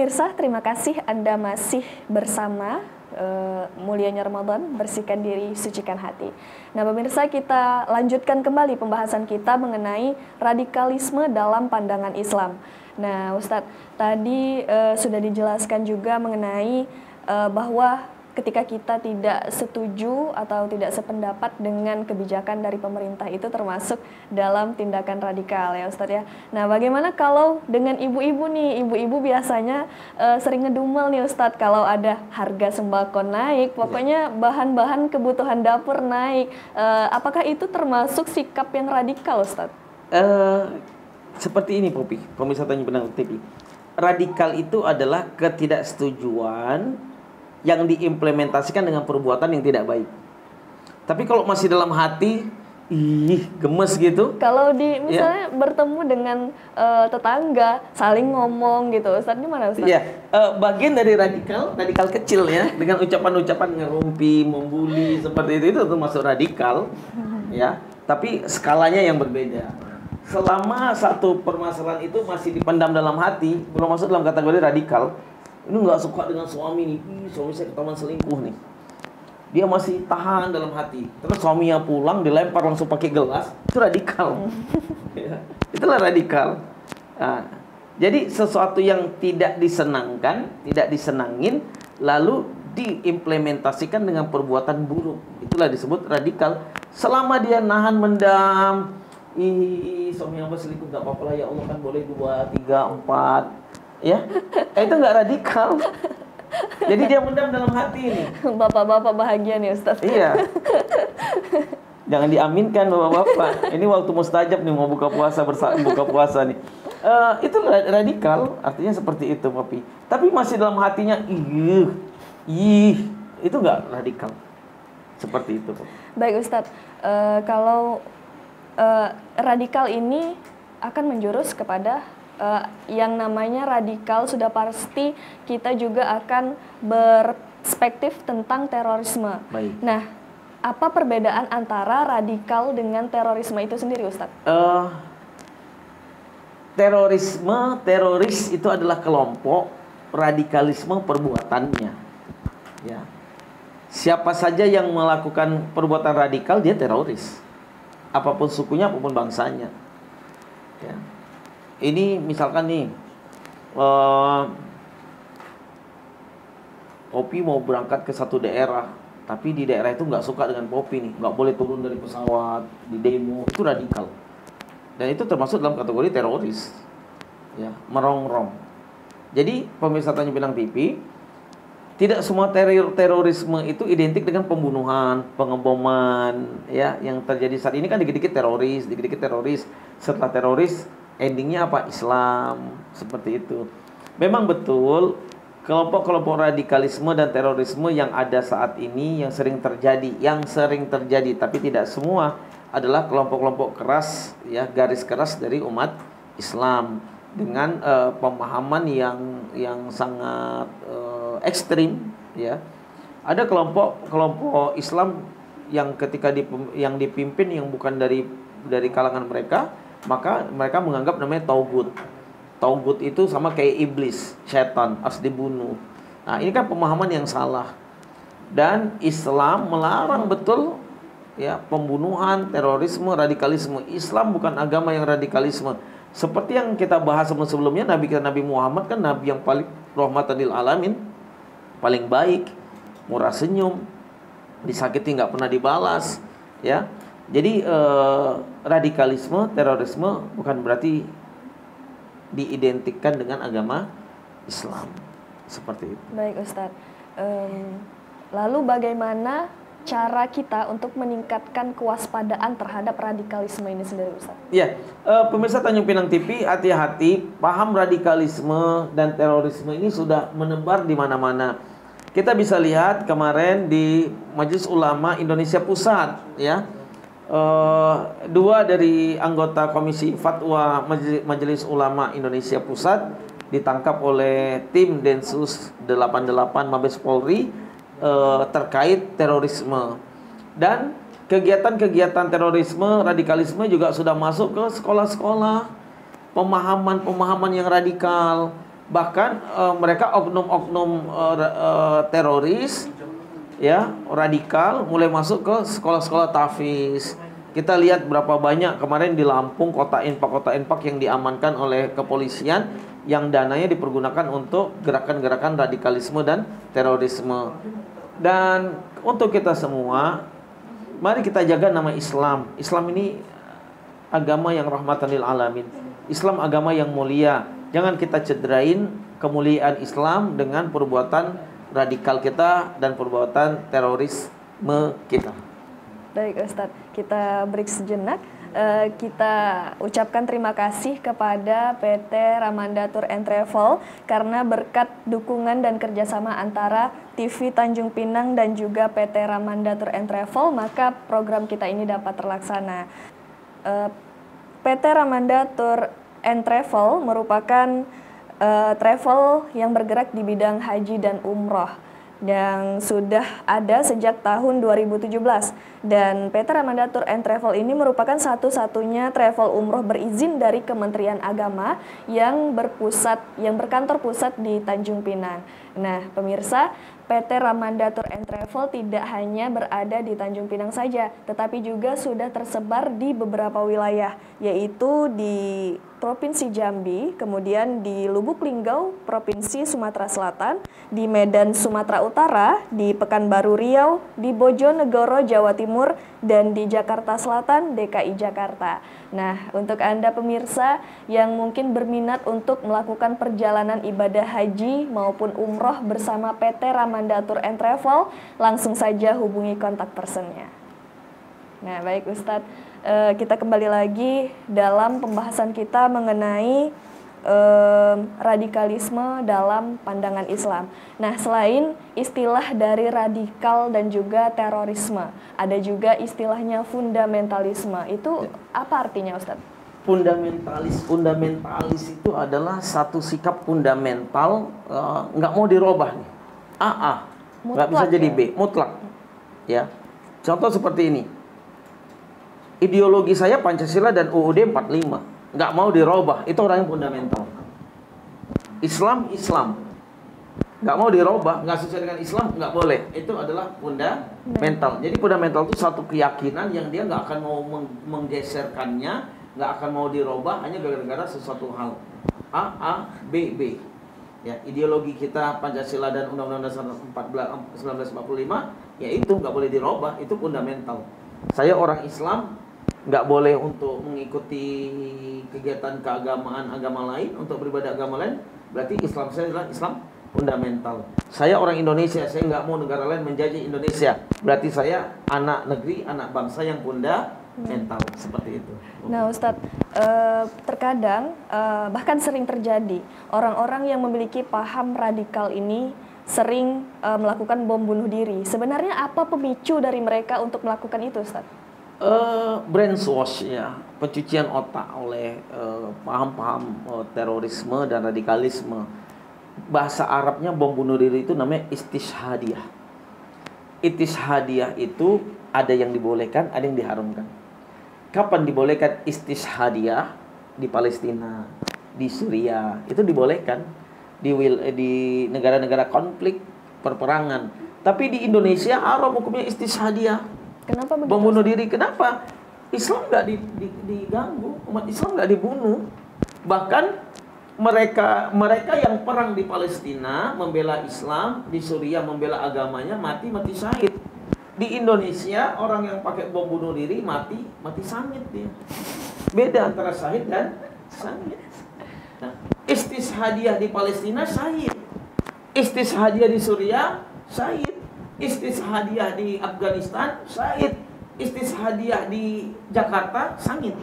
pemirsa, terima kasih Anda masih bersama mulianya Ramadan, bersihkan diri, sucikan hati. Nah pemirsa, kita lanjutkan kembali pembahasan kita mengenai radikalisme dalam pandangan Islam. Nah Ustadz, tadi sudah dijelaskan juga mengenai bahwa ketika kita tidak setuju atau tidak sependapat dengan kebijakan dari pemerintah itu termasuk dalam tindakan radikal ya Ustadz ya. Nah bagaimana kalau dengan ibu-ibu nih, ibu-ibu biasanya sering ngedumel nih Ustadz kalau ada harga sembako naik, pokoknya bahan-bahan kebutuhan dapur naik, apakah itu termasuk sikap yang radikal Ustadz? Seperti ini Popi, pemirsa Tanya Benang TV. Radikal itu adalah ketidaksetujuan yang diimplementasikan dengan perbuatan yang tidak baik. Tapi kalau masih dalam hati, gemes gitu. Kalau misalnya bertemu dengan tetangga, saling ngomong gitu, Ustaz, gimana Ustaz? Iya, bagian dari radikal kecil ya, dengan ucapan-ucapan ngerumpi, membuli seperti itu termasuk radikal, ya. Tapi skalanya yang berbeda. Selama satu permasalahan itu masih dipendam dalam hati, belum masuk dalam kategori radikal. Ini nggak suka dengan suami nih, suami saya ketahuan selingkuh nih. Dia masih tahan dalam hati. Terus suaminya pulang, dilempar langsung pakai gelas, itu radikal. Ya, itulah radikal. Nah, jadi sesuatu yang tidak disenangkan, tidak disenangin, lalu diimplementasikan dengan perbuatan buruk. Itulah disebut radikal. Selama dia nahan mendam, suami yang selingkuh nggak apa-apa lah ya Allah, kan boleh 2, 3, 4. Ya, itu nggak radikal. Jadi dia mendam dalam hati ini. Bapak-bapak bahagia nih Ustaz. Iya. Jangan diaminkan bapak-bapak. Ini waktu mustajab nih, mau buka puasa nih. Itu radikal, artinya seperti itu Papi. Tapi masih dalam hatinya, itu nggak radikal. Seperti itu Papi. Baik Ustaz, kalau radikal ini akan menjurus kepada yang namanya radikal, sudah pasti kita juga akan berperspektif tentang terorisme. Baik. Nah, apa perbedaan antara radikal dengan terorisme itu sendiri, Ustadz? Teroris itu adalah kelompok, radikalisme perbuatannya. Ya. Siapa saja yang melakukan perbuatan radikal, dia teroris. Apapun sukunya, apapun bangsanya. Ya. Ini misalkan nih, Popi mau berangkat ke satu daerah, tapi di daerah itu nggak suka dengan Popi nih, nggak boleh turun dari pesawat, di demo, itu radikal. Dan itu termasuk dalam kategori teroris, ya, merongrong. Jadi pemirsa Tanya Benang TV, tidak semua terorisme itu identik dengan pembunuhan, pengeboman, ya, yang terjadi saat ini kan dikit-dikit teroris. Setelah teroris, endingnya apa? Islam, seperti itu. Memang betul kelompok-kelompok radikalisme dan terorisme yang ada saat ini yang sering terjadi, tapi tidak semua adalah kelompok-kelompok keras, ya, garis keras dari umat Islam dengan pemahaman yang sangat ekstrim, ya. Ada kelompok Islam yang ketika yang dipimpin yang bukan dari kalangan mereka, maka mereka menganggap namanya taugut. Taugut itu sama kayak iblis, setan, harus dibunuh. Nah, ini kan pemahaman yang salah. Dan Islam melarang betul, ya, pembunuhan, terorisme, radikalisme. Islam bukan agama yang radikalisme. Seperti yang kita bahas sebelumnya, Nabi Muhammad kan nabi yang paling rahmatan lil alamin, paling baik, murah senyum, disakiti nggak pernah dibalas, ya. Jadi radikalisme, terorisme bukan berarti diidentikan dengan agama Islam. Seperti itu. Baik Ustadz, lalu bagaimana cara kita untuk meningkatkan kewaspadaan terhadap radikalisme ini sendiri Ustadz? Ya, pemirsa Tanjung Pinang TV, hati-hati, paham radikalisme dan terorisme ini sudah menebar di mana-mana. Kita bisa lihat kemarin di Majelis Ulama Indonesia Pusat, ya. Dua dari anggota Komisi Fatwa Majelis Ulama Indonesia Pusat ditangkap oleh tim Densus 88 Mabes Polri terkait terorisme. Dan kegiatan-kegiatan terorisme, radikalisme juga sudah masuk ke sekolah-sekolah. Pemahaman-pemahaman yang radikal, Bahkan mereka oknum-oknum teroris, ya, radikal mulai masuk ke sekolah-sekolah tahfiz. Kita lihat berapa banyak kemarin di Lampung kota infak yang diamankan oleh kepolisian yang dananya dipergunakan untuk gerakan-gerakan radikalisme dan terorisme. Dan untuk kita semua, mari kita jaga nama Islam. Islam ini agama yang rahmatan lil alamin. Islam agama yang mulia. Jangan kita cederain kemuliaan Islam dengan perbuatan radikal kita dan perbuatan terorisme kita. Baik Ustadz, kita break sejenak. Kita ucapkan terima kasih kepada PT Ramanda Tour and Travel karena berkat dukungan dan kerjasama antara TV Tanjung Pinang dan juga PT Ramanda Tour and Travel, maka program kita ini dapat terlaksana. PT Ramanda Tour and Travel merupakan travel yang bergerak di bidang haji dan umroh yang sudah ada sejak tahun 2017, dan PT Ramanda Tour and Travel ini merupakan satu-satunya travel umroh berizin dari Kementerian Agama yang berkantor pusat di Tanjung Pinang. Nah, pemirsa, PT Ramanda Tour and Travel tidak hanya berada di Tanjung Pinang saja, tetapi juga sudah tersebar di beberapa wilayah, yaitu di Provinsi Jambi, kemudian di Lubuk Linggau, Provinsi Sumatera Selatan, di Medan, Sumatera Utara, di Pekanbaru Riau, di Bojonegoro, Jawa Timur, dan di Jakarta Selatan, DKI Jakarta. Nah, untuk Anda pemirsa yang mungkin berminat untuk melakukan perjalanan ibadah haji maupun umroh bersama PT Ramanda Tour and Travel, langsung saja hubungi kontak personnya. Nah, baik Ustadz. Kita kembali lagi dalam pembahasan kita mengenai radikalisme dalam pandangan Islam. Nah, selain istilah dari radikal dan juga terorisme, ada juga istilahnya fundamentalisme. Itu apa artinya, Ustadz? Fundamentalis itu adalah satu sikap fundamental, nggak mau dirubah nih. Nggak bisa jadi B, mutlak. Ya, contoh seperti ini. Ideologi saya Pancasila dan UUD 45 nggak mau dirubah, itu orang yang fundamental. Islam nggak mau dirubah, nggak sesuai dengan Islam, nggak boleh. Itu adalah fundamental. Jadi fundamental itu satu keyakinan yang dia nggak akan mau menggeserkannya, nggak akan mau dirubah hanya gara-gara sesuatu hal. B. Ya, ideologi kita Pancasila dan Undang-Undang Dasar 1945, ya itu nggak boleh dirubah, itu fundamental. Saya orang Islam, nggak boleh untuk mengikuti kegiatan keagamaan agama lain, untuk beribadah agama lain, berarti Islam saya adalah Islam fundamental. Saya orang Indonesia, saya nggak mau negara lain menjajah Indonesia, berarti saya anak negeri, anak bangsa yang fundamental, seperti itu. Nah Ustadz, terkadang bahkan sering terjadi orang-orang yang memiliki paham radikal ini sering melakukan bom bunuh diri. Sebenarnya apa pemicu dari mereka untuk melakukan itu, Ustadz? Brainwash, ya, pencucian otak oleh paham-paham terorisme dan radikalisme. Bahasa Arabnya bom bunuh diri itu namanya istishhadiyah. Istishhadiyah itu ada yang dibolehkan, ada yang diharamkan. Kapan dibolehkan istishhadiyah? Di Palestina, di Suriah, itu dibolehkan. Di negara-negara konflik perperangan. Tapi di Indonesia haram hukumnya istishhadiyah. Kenapa begitu? Bom bunuh diri, kenapa? Islam nggak diganggu, umat Islam nggak dibunuh. Bahkan mereka yang perang di Palestina membela Islam, di Suriah membela agamanya, mati syahid. Di Indonesia orang yang pakai bom bunuh diri mati sangit dia. Beda antara syahid dan sangit. Nah, istishhadiyah di Palestina syahid, istishhadiyah di Suriah syahid, istishhadiyah di Afghanistan syahid, istishhadiyah di Jakarta sangit.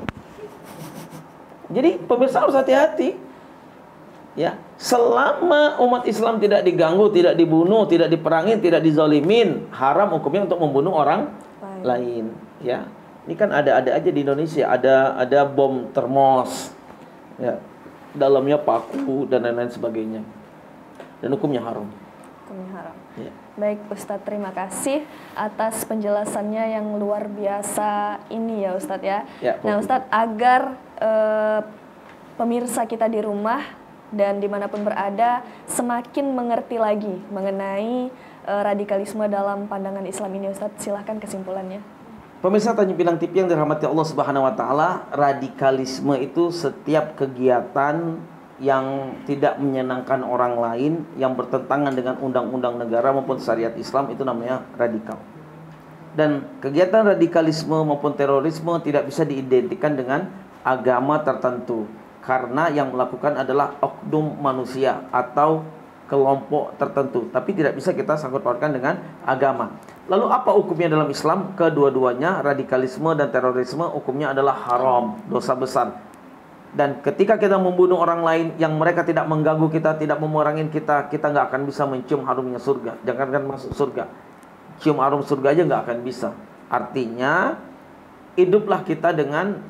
Jadi pemirsa harus hati-hati. Ya, selama umat Islam tidak diganggu, tidak dibunuh, tidak diperangin, tidak dizalimin, haram hukumnya untuk membunuh orang lain. Ya, ini kan ada aja di Indonesia, ada bom termos, ya, dalamnya paku dan lain-lain sebagainya, dan hukumnya haram. Hukumnya haram. Ya. Baik Ustadz, terima kasih atas penjelasannya yang luar biasa ini ya Ustadz ya. Nah Ustadz, agar pemirsa kita di rumah dan dimanapun berada semakin mengerti lagi mengenai radikalisme dalam pandangan Islam ini, Ustadz? Silahkan kesimpulannya. Pemirsa Tanjung Pinang TV yang dirahmati Allah Subhanahu wa taala, radikalisme itu setiap kegiatan yang tidak menyenangkan orang lain, yang bertentangan dengan undang-undang negara maupun syariat Islam, itu namanya radikal. Dan kegiatan radikalisme maupun terorisme tidak bisa diidentikan dengan agama tertentu, karena yang melakukan adalah oknum manusia atau kelompok tertentu, tapi tidak bisa kita sangkut pautkan dengan agama. Lalu apa hukumnya dalam Islam? Kedua-duanya, radikalisme dan terorisme, hukumnya adalah haram, dosa besar. Dan ketika kita membunuh orang lain yang mereka tidak mengganggu kita, tidak memerangin kita, kita nggak akan bisa mencium harumnya surga. Jangankan masuk surga, cium harum surga aja nggak akan bisa. Artinya, hiduplah kita dengan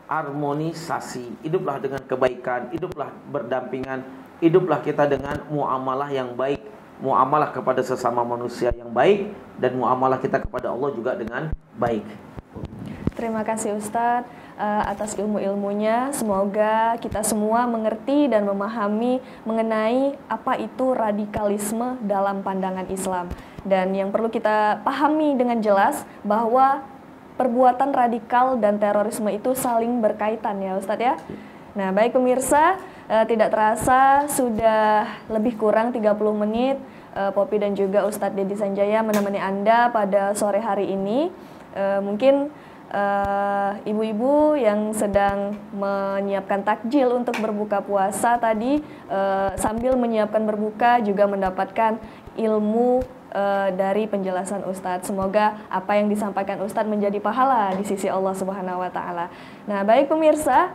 harmonisasi, hiduplah dengan kebaikan, hiduplah berdampingan, hiduplah kita dengan muamalah yang baik, muamalah kepada sesama manusia yang baik, dan muamalah kita kepada Allah juga dengan baik. Terima kasih Ustadz atas ilmu-ilmunya. Semoga kita semua mengerti dan memahami mengenai apa itu radikalisme dalam pandangan Islam. Dan yang perlu kita pahami dengan jelas bahwa perbuatan radikal dan terorisme itu saling berkaitan ya Ustadz ya. Nah baik pemirsa, tidak terasa sudah lebih kurang 30 menit Poppy dan juga Ustadz Dedi Sanjaya menemani Anda pada sore hari ini. Mungkin ibu-ibu yang sedang menyiapkan takjil untuk berbuka puasa tadi sambil menyiapkan berbuka juga mendapatkan ilmu dari penjelasan Ustadz. Semoga apa yang disampaikan Ustadz menjadi pahala di sisi Allah Subhanahu wa taala. Nah, baik pemirsa,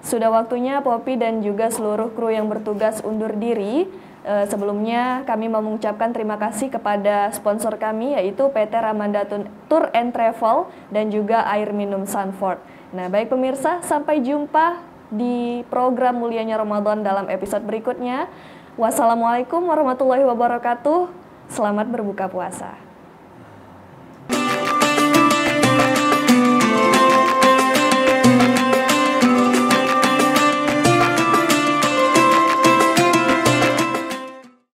sudah waktunya Poppy dan juga seluruh kru yang bertugas undur diri. Sebelumnya kami mau mengucapkan terima kasih kepada sponsor kami yaitu PT Ramanda Tour and Travel dan juga air minum Sanford. Nah, baik pemirsa, sampai jumpa di program Mulianya Ramadan dalam episode berikutnya. Wassalamualaikum warahmatullahi wabarakatuh. Selamat berbuka puasa.